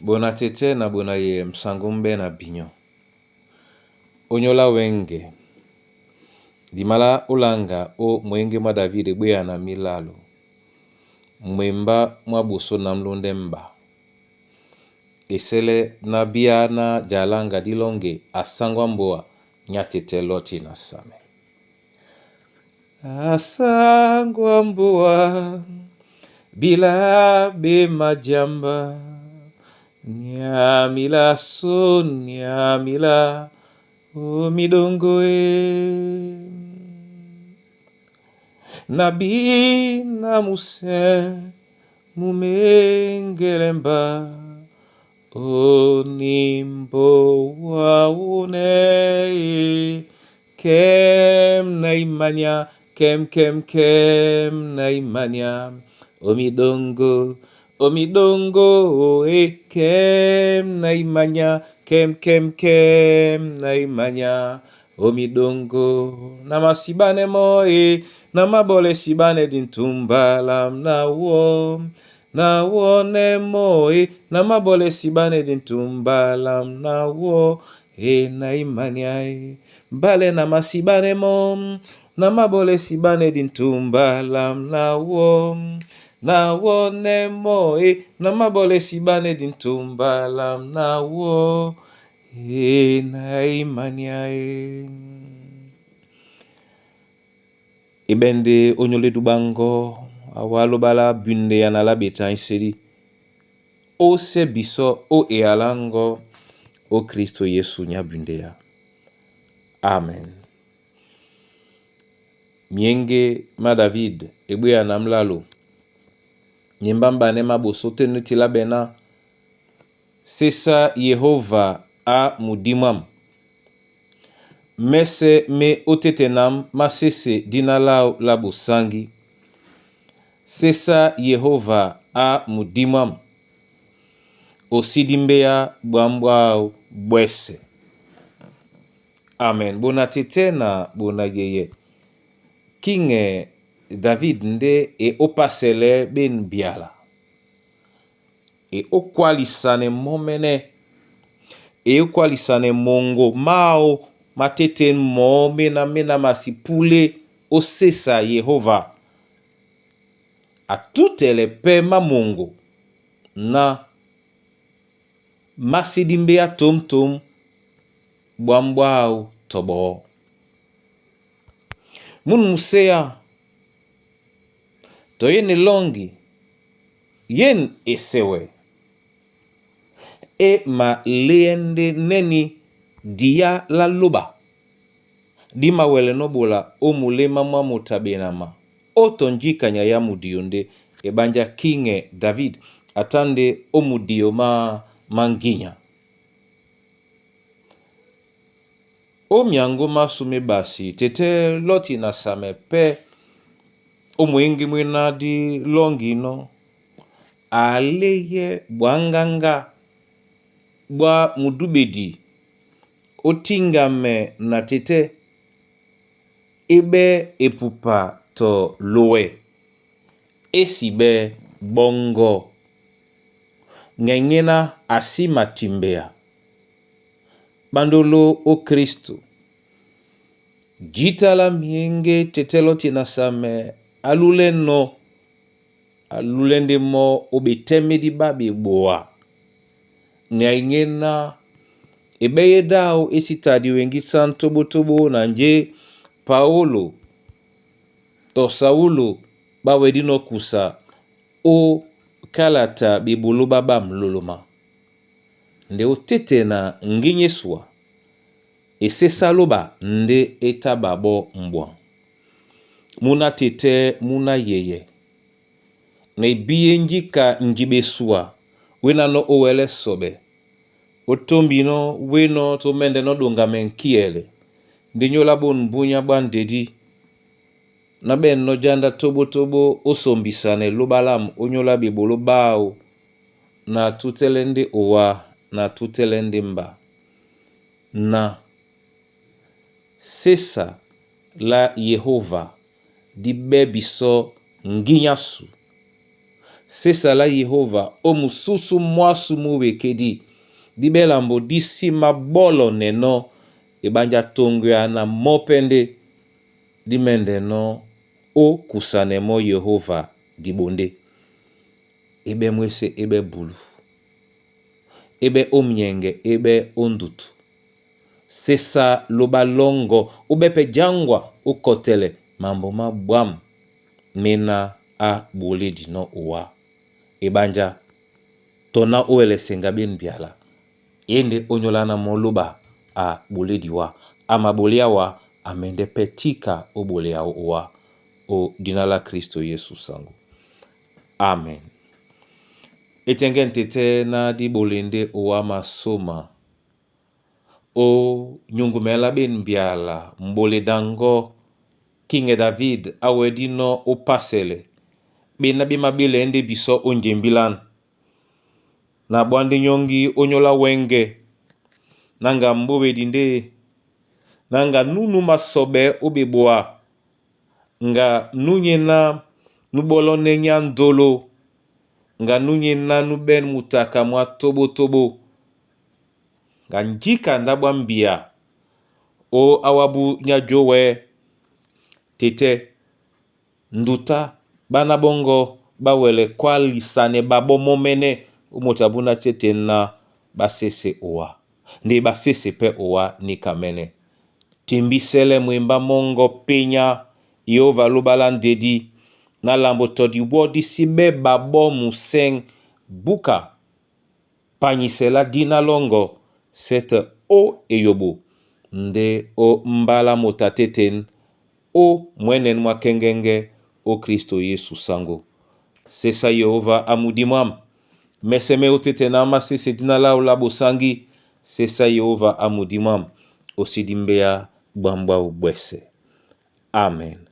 Bona tete na bona ye msangumbe na binyo. Onyola wenge. Dimala ulanga o mwenge mwa David bwea na milalo. Mwemba mwa buso na mlunde mba. Esele na bia na jalanga dilonge asangwa mboa nyatete loti na same. Asangwa mboa bila be majamba. Nyamila so nyamila o midongo Nabi na muse mumengelemba o nimbo wa une kem na imanya kem na imanya o midongo kem na imanya kem na imanya o midongo na masibane moe na mabole sibane dintumbalam na wo ne moe na mabole sibane dintumbalam na wo na imanya bale na masibane mom na mabole sibane dintumbalam na wo ne moe na mabole sibane dintumbalam na wo na imanya Ibende onyole dubango awalo bala bunde ya na labeta inseri o se biso o alango o Kristo Yesu nya bunde ya. Amen. Mienge ma David egbe ya na mlalo. Nyembamba ne maboso tenuti labena. Sesa Yehova a mudimam. Mese me otetenam masese dinalao labo sangi. Sesa Yehova a mudimam. Osidimbeya bwambwao bwese. Amen. Bona tete na bona yeye. Kinge David nde e opasele ben biala. E okwalisane momene. E okwalisane mongo mao mateten mo mena masipule o sesa Yehova. A tutele pe mamongo na masidimbeya tom bwambwao tobo. Mun musea to yene longi yen esewe e ma leende neni dia la loba di mawele nobola o mulema mwa mutabenama o tonjika nyaya mudionde e banja kinge David atande o mudio manginya o miango masume basi tete loti na samepe o mwingi mwina di longi no aleye bwanganga bwa mudubedi o tingame na tete ebe epupa to lowe esibe bongo ngengena asima timbea bandolo o Kristo jita la mienge teteloti na same alulende mo obeteme di babi boa ngengena ebeye dao esitadi wengi santobo na nje Paulo to Saulo bawedino kusa o kalata bibulu baba mluluma. Nde otete na nginyeswa esesaloba nde etababo mbwa. Muna tete muna yeye. Na ibiye njika njibesua wena no owele sobe. Otombino weno to mende no dongamen kiele. Ndinyola bon bunya bandedi. Na ben no janda tobo osombisane lubalam onyola bibolo bao na tutelende owa na tutelende mba. Na sesa la Yehova di bebiso nginyasu sesa la Yehova o mususu mwasu muwekedi dibelambo disi mabolo neno ibanja tongo ya na mopende dimende no o kusanemo Yehova dibonde ebe mwese ebe bulu ebe omnyenge ebe ondutu sesa lobalongo ubepe jangwa ukotele mambo mabwam mena a bole dino uwa ibanja tona oele senga ben biala yende onyolana moluba a bole diwa ama bolea wa amende petika o bolea uwa o dinala Kristo Yesu sangu. Amen. Etengen tete na di bolende uwa masoma o nyungumela ben biala mbole dango King David awedino o pasele bina bima bile ende biso onjembilan na bwande nyongi onyola wenge nanga mbowe dinde nanga nunu masobe obeboa nga nunye na nubolo nenya ndolo nga nunye na nuben mutaka mwa tobo nga njika ndabwa mbia o awabu nyajowe tete nduta bana bongo bawele kwa lisane babo momene umotabuna tete na basese owa ndi basese pe owa ni kamene timbisele mwimba mongo penya Yehova lubala ndedi na lambo todi wodi sibe babo museng buka panyisela dina longo sete o eyobo nde o mbala motateten o mwenen mwa kengenge o Kristo Yesu sango sesa Yehova amudimam meseme otete na masese dina la ulabo sangi sesa Yehova amudimam osidimbea bamba ubwese. Amen.